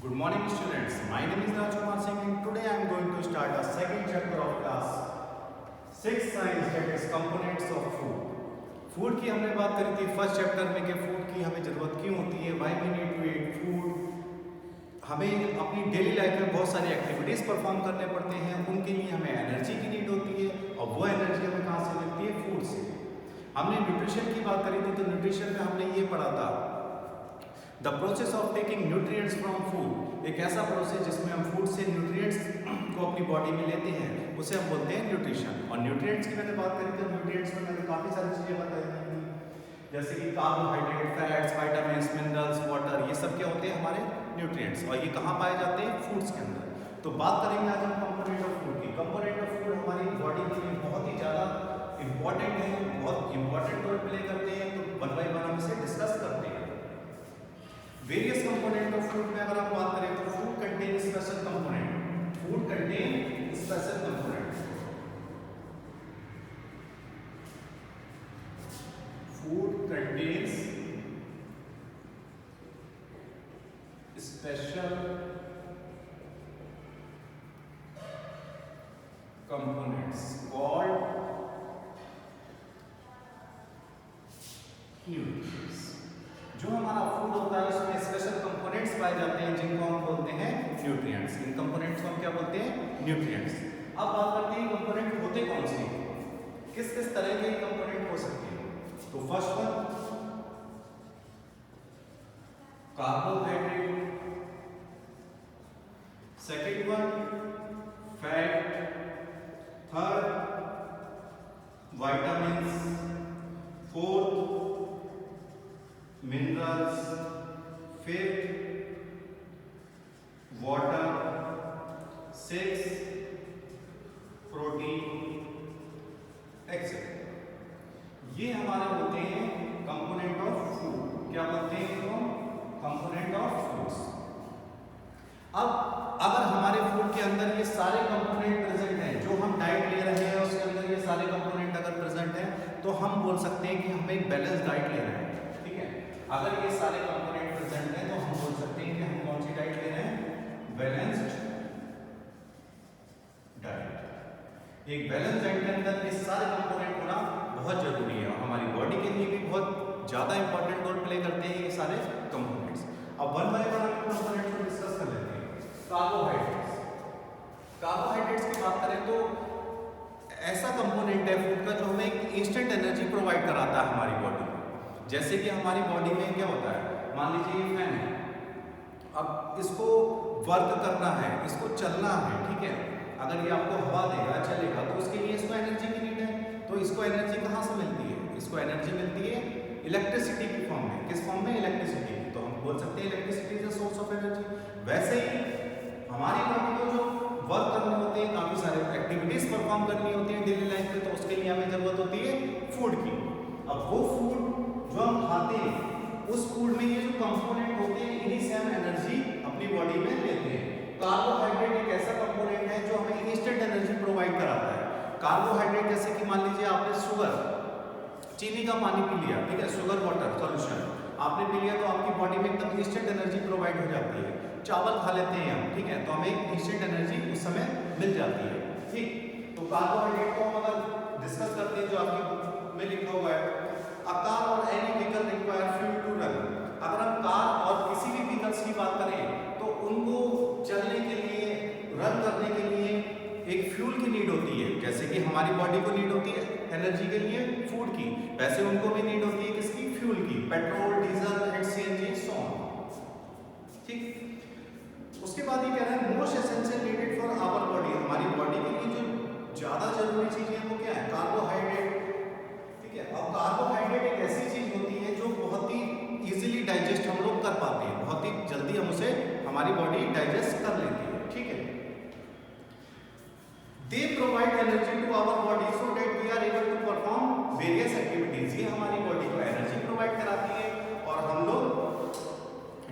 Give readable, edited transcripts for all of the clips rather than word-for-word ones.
Good morning students, my name is Rajkumar Singh and today I am going to start a second chapter of class 6 science, that is components of food. Food की हमने बात करी थी first chapter में कि food की हमें ज़रूरत क्यों होती है, why we need to eat food. हमें अपनी डेली लाइफ में बहुत सारी एक्टिविटीज़ परफॉर्म करने पड़ते हैं, उनके लिए हमें एनर्जी की नीड होती है और वो एनर्जी हमें कहाँ से मिलती है, फूड से। हमने न्यूट्रिशन की बात करी थी, तो न्यूट्रिशन में हमने ये पढ़ा था the process of taking nutrients from food. एक ऐसा प्रोसेस जिसमें हम फूड से न्यूट्रिएंट्स को अपनी बॉडी में लेते हैं, उसे हम बोलते हैं न्यूट्रिशन। और न्यूट्रिएंट्स की मैंने बात करी तो न्यूट्रिएंट्स में मैंने काफ़ी सारी चीज़ें बताई थी, जैसे कि carbohydrate, fats, vitamins, minerals, water, ये सब क्या होते हैं हमारे न्यूट्रिएंट्स, और ये कहाँ पाए जाते हैं, फूड्स के अंदर। तो बात करेंगे आज हम कंपोनेंट ऑफ फूड की। कंपोनेंट ऑफ फूड हमारी बॉडी के लिए बहुत ही ज़्यादा इंपॉर्टेंट है, बहुत इंपॉर्टेंट रोल प्ले करते हैं। तो वन बाई वन हम इसे डिस्कस करते हैं। वेरियस कंपोनेंट ऑफ फूड में अगर हम बात करें तो food contain special component, food contain special component, food contains special components called nutrients. जो हमारा फूड होता है उसमें स्पेशल कंपोनेंट्स पाए जाते हैं जिनको हम बोलते हैं न्यूट्रिएंट्स। इन कंपोनेंट्स को हम क्या बोलते हैं, न्यूट्रिएंट्स। अब बात करते हैं कंपोनेंट होते कौन से, किस किस तरह के कंपोनेंट हो सकते हैं। तो first one carbohydrate, second one fat, third vitamins, fourth minerals, fifth water, six protein, etcetera. ये हमारे होते हैं कंपोनेंट ऑफ फूड। क्या बोलते हैं इनको, कंपोनेंट ऑफ फूड्स। अब अगर हमारे फूड के अंदर ये सारे कंपोनेंट प्रेजेंट हैं, जो हम डाइट ले रहे हैं उसके अंदर ये सारे कंपोनेंट अगर प्रेजेंट हैं, तो हम बोल सकते हैं कि हम एक बैलेंस डाइट ले रहे हैं। अगर ये सारे कंपोनेंट प्रेजेंट हैं तो हम बोल सकते हैं कि हम कौन सी डाइट ले रहे हैं, बैलेंस्ड डाइट। एक बैलेंस डाइट के अंदर ये सारे कंपोनेंट होना बहुत जरूरी है और हमारी बॉडी के लिए भी बहुत ज्यादा इंपॉर्टेंट रोल प्ले करते हैं ये सारे कंपोनेंट्स। अब वन बाय वन हम कंपोनेंट्स को डिस्कस कर लेते हैं। कार्बोहाइड्रेट्स, कार्बोहाइड्रेट्स की बात करें तो ऐसा कंपोनेंट है फूड का जो हमें एक इंस्टेंट एनर्जी प्रोवाइड कराता है हमारी बॉडी को। जैसे कि हमारी बॉडी में क्या होता है, मान लीजिए ये फैन है, अब इसको वर्क करना है, इसको चलना है, ठीक है। अगर ये आपको हवा देगा, चलेगा, तो उसके लिए इसको एनर्जी की नीड है। तो इसको एनर्जी कहाँ से मिलती है, इसको एनर्जी मिलती है इलेक्ट्रिसिटी की फॉर्म में। किस फॉर्म में, इलेक्ट्रिसिटी। तो हम बोल सकते हैं electricity is a source of energy. वैसे ही हमारी बॉडी को जो वर्क करने होते हैं, काफी सारे एक्टिविटीज परफॉर्म करनी होती है डेली लाइफ में, तो उसके लिए हमें जरूरत होती है फूड की। अब वो फूड जो हम खाते हैं, उस फूड में ये जो कंपोनेंट होते हैं, इन्हीं से हम एनर्जी अपनी बॉडी में लेते हैं। कार्बोहाइड्रेट एक ऐसा कंपोनेंट है जो हमें इंस्टेंट एनर्जी प्रोवाइड कराता है। कार्बोहाइड्रेट जैसे कि मान लीजिए आपने शुगर, चीनी का पानी पी लिया, ठीक है, शुगर वाटर सॉल्यूशन आपने पी लिया, तो आपकी बॉडी में एकदम इंस्टेंट एनर्जी प्रोवाइड हो जाती है। चावल खा लेते हैं हम, ठीक है, तो हमें इंस्टेंट एनर्जी उस समय मिल जाती है, ठीक। तो कार्बोहाइड्रेट को हम अगर डिस्कस करते हैं, जो आपकी बुक में लिखा हुआ है, A car or any vehicle require fuel to run। अगर हम कार और किसी भी व्हीकल्स की बात करें तो उनको चलने के लिए, रन करने के लिए एक फ्यूल की नीड होती है। जैसे कि हमारी बॉडी को नीड होती है एनर्जी के लिए फूड की, वैसे उनको भी नीड होती है किसकी, फ्यूल की, petrol, diesel and CNG so on, ठीक। उसके बाद ये कह रहा है most essential needed for our body. हमारी बॉडी के लिए जो ज्यादा जरूरी चीज है वो क्या है, कार्बोहाइड्रेट, ठीक है। अब कार्बोहाइड्रेट एक ऐसी चीज होती है जो बहुत ही इजीली डाइजेस्ट हम लोग कर पाते हैं, बहुत ही जल्दी हम उसे, हमारी बॉडी डाइजेस्ट कर लेती है, ठीक है। They provide energy to our body so that we are able to perform various activities. ये हमारी बॉडी को एनर्जी प्रोवाइड कराती है और हम लोग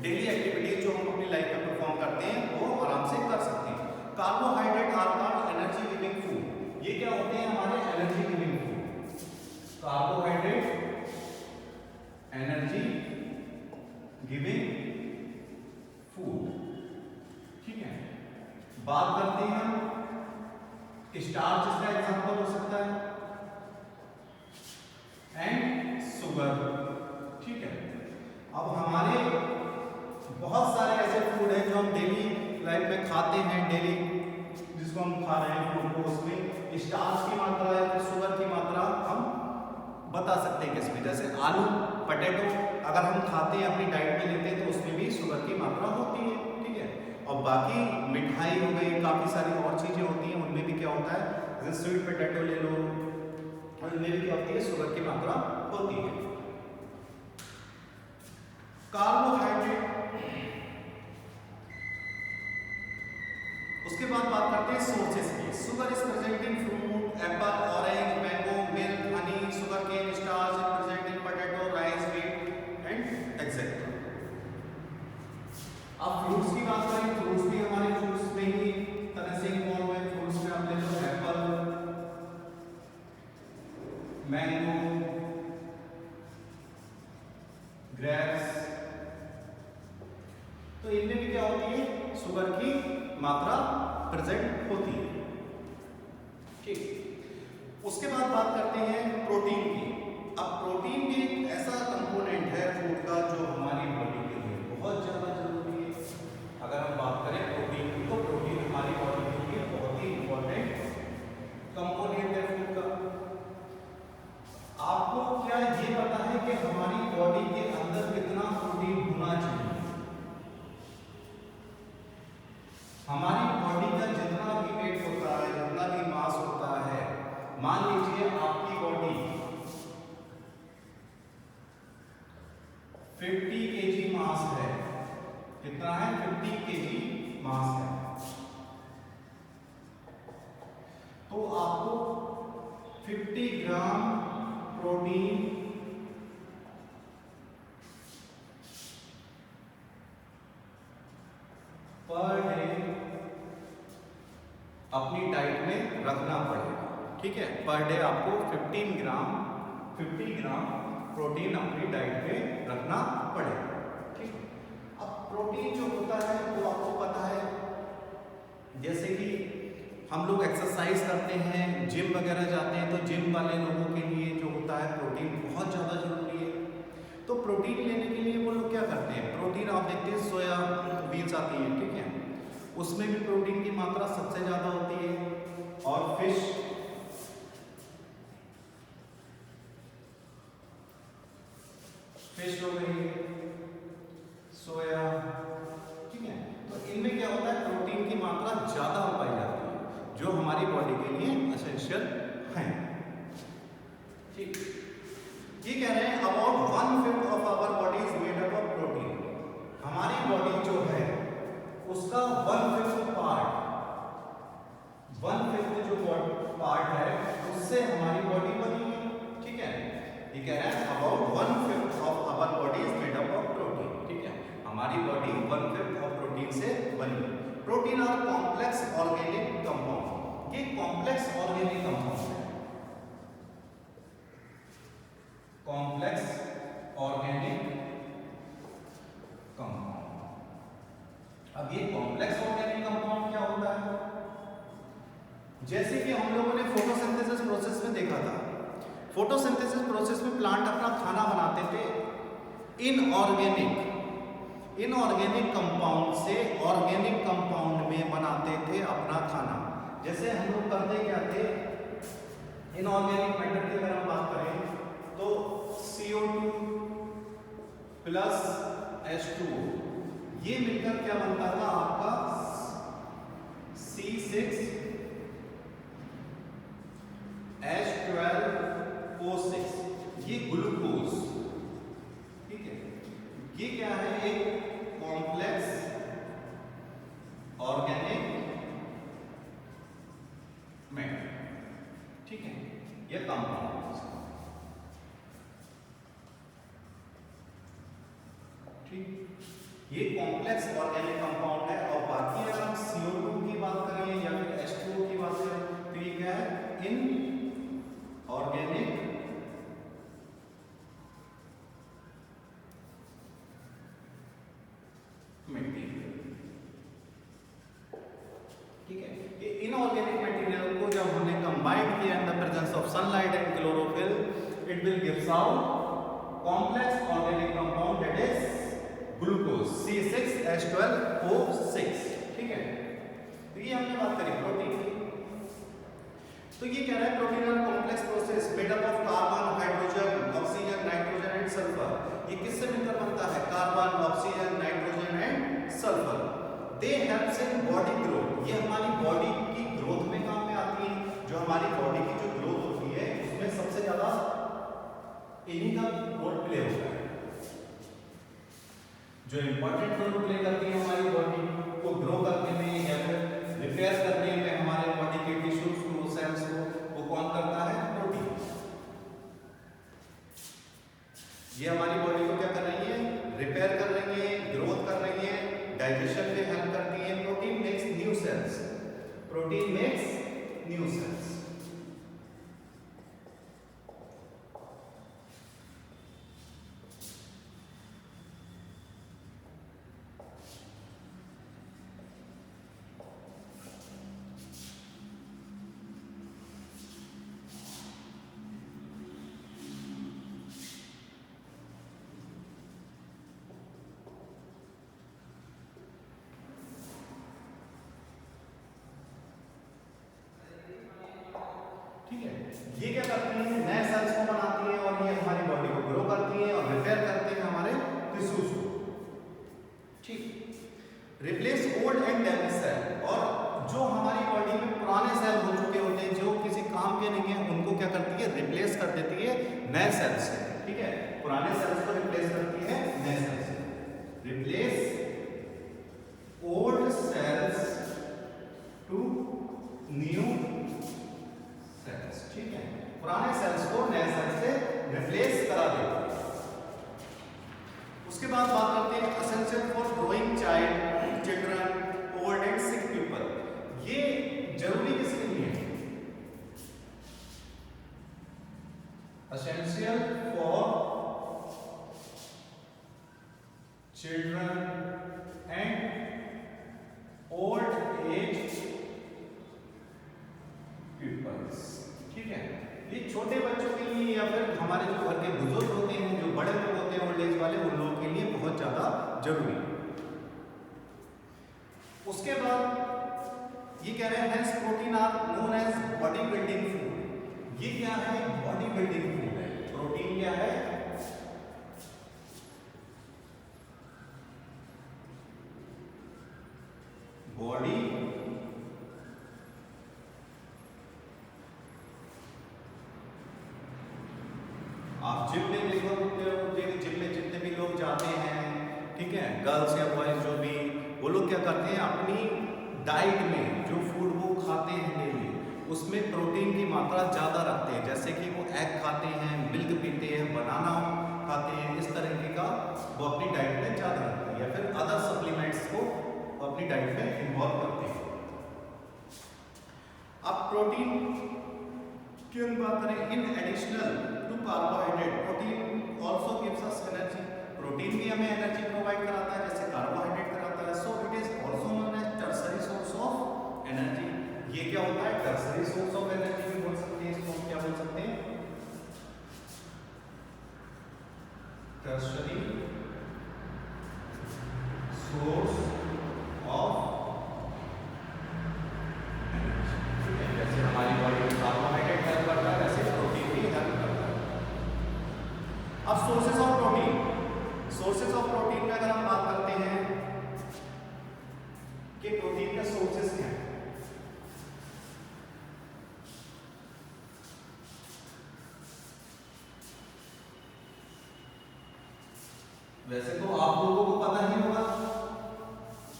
डेली एक्टिविटीज जो हम अपनी लाइफ में परफॉर्म करते हैं वो आराम से कर सकते हैं। Carbohydrate are called energy giving food. ये क्या होते हैं, हमारे energy giving food. Carbohydrate energy giving food. बात करते हैं हम स्टार्च, इसका एग्जांपल हो सकता है, एंड शुगर। ठीक है, अब हमारे बहुत सारे ऐसे फूड हैं जो हम डेली लाइफ में खाते हैं, डेली जिसको हम खा रहे हैं फूड को, उसमें स्टार्च की मात्रा या फिर शुगर की मात्रा हम बता सकते हैं किसमें। जैसे आलू, पटेटो अगर हम खाते हैं, अपनी डाइट में लेते हैं, तो उसमें भी शुगर की मात्रा होती है। ठीक है, और बाकी मिठाई हो गई, काफ़ी सारी और चीज़ें होती हैं, उनमें भी क्या होता है, जैसे स्वीट पोटैटो ले लो, उनमें भी क्या होती है, शुगर की मात्रा होती है। कार्बोहाइड्रेट, उसके बाद बात करते हैं सोर्सेस की। Sugar is present in fruit, apple, orange, mango, milk, honey, sugar cane, starch is present in potato, rice, wheat and etcetera. अब फ्रूट्स की बात करें, फ्रूट्स भी हमारे फ्रूट्स में ही तरह से इन्वॉल्व है। फ्रूट्स में आप ले लो एप्पल, मैंगो, ग्रेप्स, तो इनमें भी क्या होती है, शुगर की मात्रा प्रेजेंट होती है। ठीक, उसके बाद बात करते हैं प्रोटीन की। अब प्रोटीन भी एक ऐसा कंपोनेंट है फूड का जो हमारी बॉडी के लिए बहुत ज्यादा जरूरी है। अगर हम बात करें प्रोटीन की, तो प्रोटीन हमारी बॉडी के लिए बहुत ही इंपॉर्टेंट कंपोनेंट है फूड का। आपको क्या ये पता है कि हमारी बॉडी के अंदर कितना प्रोटीन होना चाहिए? हमारी बॉडी का जितना भी वेट होता है, जितना भी मास होता है, मान लीजिए आपकी बॉडी 50 केजी मास है। कितना है? 50 केजी मास है। तो आपको 50 ग्राम प्रोटीन पर डे अपनी डाइट में रखना पड़ेगा। ठीक है, पर डे आपको 50 ग्राम प्रोटीन अपनी डाइट में रखना पड़ेगा। ठीक है, अब प्रोटीन जो होता है वो आपको पता है, जैसे कि हम लोग एक्सरसाइज करते हैं, जिम वगैरह जाते हैं, तो जिम वाले लोगों के लिए जो होता है प्रोटीन बहुत ज़्यादा जरूरी है। तो प्रोटीन लेने के लिए वो लोग क्या करते हैं, प्रोटीन आप देखते हैं सोया बीन्स आती है, ठीक है, उसमें भी प्रोटीन की मात्रा सबसे ज़्यादा होती है। और फिश हो गई, सोया, ठीक है, तो इनमें क्या होता है, प्रोटीन की मात्रा ज़्यादा पाई जाती है, जो हमारी बॉडी के लिए एसेंशियल है। ठीक, ये कह रहे हैं about 1/5 of our body is made up of protein. हमारी बॉडी जो है उसका 1/5 पार्ट, 1/5 जो पार्ट है उससे हमारी बॉडी बनी है। ठीक है, ये कह रहा है about 1/5 of our body is made up of protein. ठीक है, हमारी बॉडी 1/5 ऑफ प्रोटीन से बनी है। Protein are complex organic compound. ये कॉम्प्लेक्स ऑर्गेनिक कंपाउंड है, कॉम्प्लेक्स ऑर्गेनिक कंपाउंड। अब ये कॉम्प्लेक्स ऑर्गेनिक कंपाउंड क्या होता है? जैसे कि हम लोगों ने फोटोसिंथेसिस प्रोसेस में देखा था, फोटोसिंथेसिस प्रोसेस में प्लांट अपना खाना बनाते थे इनऑर्गेनिक कंपाउंड से ऑर्गेनिक कंपाउंड में बनाते थे अपना खाना। जैसे हम लोग करते क्या थे, इनऑर्गेनिक मैटर की अगर हम बात करें तो CO2 प्लस H2O ये मिलकर क्या बनता था आपका C6H12O6। ये ग्लूकोज। ठीक है, ये क्या है, एक कॉम्प्लेक्स ऑर्गेनिक मैटर। ठीक है, ये कंपाउंड। ठीक, ये कॉम्प्लेक्स ऑर्गेनिक कंपाउंड है। और बाकी अगर हम CO2 की बात करें या फिर H2O की बात करें तो ये क्या है, in organic material. might be in the presence of sunlight and chlorophyll, it will gives out complex organic compound that is glucose C6H12O6. ठीक है, तो ये हमने बात करी प्रोटीन की। तो ये कह रहा है protein are complex process made up of carbon, hydrogen, oxygen, nitrogen and sulphur. ये किससे मिलकर बनता है? Carbon, oxygen, nitrogen and sulphur. They helps in body growth. ये हमारी बॉडी की ग्रोथ में काम में आती है। जो हमारी बॉडी की जो ग्रोथ होती है उसमें सबसे ज्यादा इन्हीं का रोल प्ले होता है। जो इंपॉर्टेंट रोल प्ले करती है हमारी बॉडी को ग्रो करने में या फिर रिपेयर करने में हमारे बॉडी के टिश्यूज को, सेल्स को, वो कौन करता है? प्रोटीन। ये हमारी बॉडी को क्या कर रही है? रिपेयर कर रही है, ग्रोथ कर रही है, डाइजेशन में हेल्प करती है। Protein makes new sales. Protein makes new cells. ठीक है, ये क्या करती है? नए सेल्स को बनाती है और ये हमारी बॉडी को ग्रो करती है और रिपेयर करते हैं हमारे टिश्यूज को। ठीक, replace old and damage cell. और जो हमारी बॉडी में पुराने सेल हो चुके होते हैं, जो किसी काम के नहीं है, उनको क्या करती है? रिप्लेस कर देती है नए सेल से। ठीक है, पुराने सेल्स को रिप्लेस करती है नए सेल से। Replace old cells to new cells. ठीक है, पुराने सेल्स को नए सेल्स से रिप्लेस करा देते हैं। उसके बाद बात करते हैं essential for growing child, children, old and sick people. ये जरूरी किसके लिए है? Essential for children and old age peoples. ठीक है, ये छोटे बच्चों के लिए या फिर हमारे जो घर के बुजुर्ग होते हैं, जो बड़े लोग होते हैं, ओल्ड एज वाले, उन लोगों के लिए बहुत ज्यादा जरूरी है। उसके बाद ये कह रहे हैं protein are known as body building food. ये क्या है? बॉडी बिल्डिंग फूड है। प्रोटीन क्या है? बॉडी आप जिम में देखो, जिम में जितने भी लोग जाते हैं, ठीक है, गर्ल्स या बॉयज जो भी, वो लोग क्या करते हैं? अपनी डाइट में जो फूड वो खाते हैं डेली, उसमें प्रोटीन की मात्रा ज़्यादा रखते हैं। जैसे कि वो एग खाते हैं, मिल्क पीते हैं, बनाना खाते हैं, इस तरीके का वो अपनी डाइट में ज़्यादा रखते हैं, या फिर अदर सप्लीमेंट्स को अपनी डाइट में इन्वॉल्व करते हैं। अब प्रोटीन की हम बात करें, in additional to carbohydrate, protein also gives us energy. Protein भी हमें एनर्जी प्रोवाइड कराता है जैसे कार्बोहाइड्रेट कराता है। So it is also known as tertiary source of energy. ये क्या होता है? टर्सरी सोर्स ऑफ एनर्जी भी बोल सकते हैं इसको। हम क्या बोल सकते हैं? Tertiary source of energy. जैसे हमारी बॉडी में कार्बोहाइड्रेट हेल्प करता है, वैसे प्रोटीन भी हेल्प करता है। अब sources of protein, sources of protein में अगर हम बात करते हैं कि प्रोटीन के सोर्सेज क्या हैं, वैसे तो आप लोगों को पता ही होगा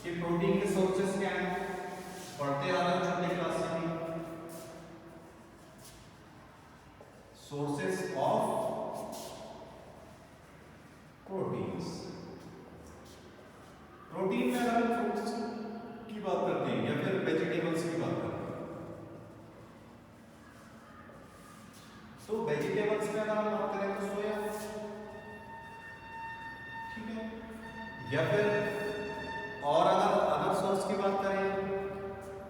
कि प्रोटीन के सोर्सेज क्या हैं, पढ़ते आ रहे हो छोटे क्लास से भी। Sources of proteins. प्रोटीन में अगर हम फ्रूट्स की बात करते हैं या फिर वेजिटेबल्स की बात करते हैं, तो वेजिटेबल्स में अगर हम बात करें तो सोया, ठीक है, या फिर और अगर अदर सोर्स की बात करें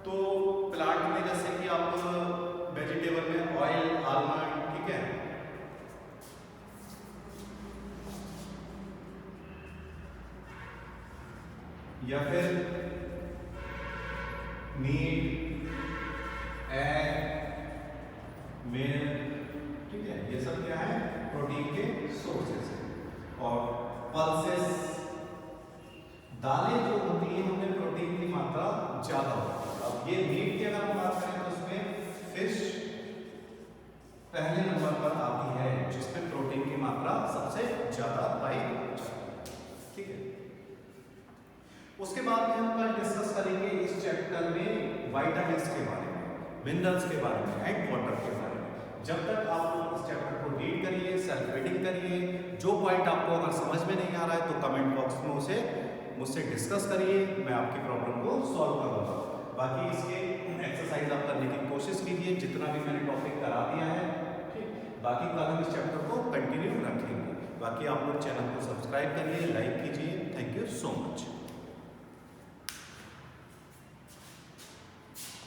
तो प्लांट में जैसे कि आप वेजिटेबल या फिर मीट, एग, मिल्क, ठीक है, ये सब क्या है, प्रोटीन के सोर्सेस हैं। और पल्सेस, दालें जो होती हैं उनमें प्रोटीन की मात्रा ज्यादा होती है। अब ये मीट की अगर हम बात करें तो उसमें फिश पहले नंबर पर आती है, जिसमें प्रोटीन की मात्रा सबसे ज्यादा पाई जाती है, ठीक है। उसके बाद में हम कल डिस्कस करेंगे इस चैप्टर में विटामिन्स के बारे में, मिनरल्स के बारे में एंड वाटर के बारे में। जब तक आप लोग इस चैप्टर को रीड करिए, सेल्फ रीडिंग करिए, जो पॉइंट आपको अगर समझ में नहीं आ रहा है तो कमेंट बॉक्स में उसे मुझसे डिस्कस करिए, मैं आपकी प्रॉब्लम को सॉल्व करूंगा। बाकी इसके एक्सरसाइज आप करने की कोशिश कीजिए, जितना भी मैंने टॉपिक करा दिया है, ठीक। बाकी कल हम इस चैप्टर को कंटिन्यू रखेंगे। बाकी आप लोग चैनल को सब्सक्राइब करिए, लाइक कीजिए। Thank you so much.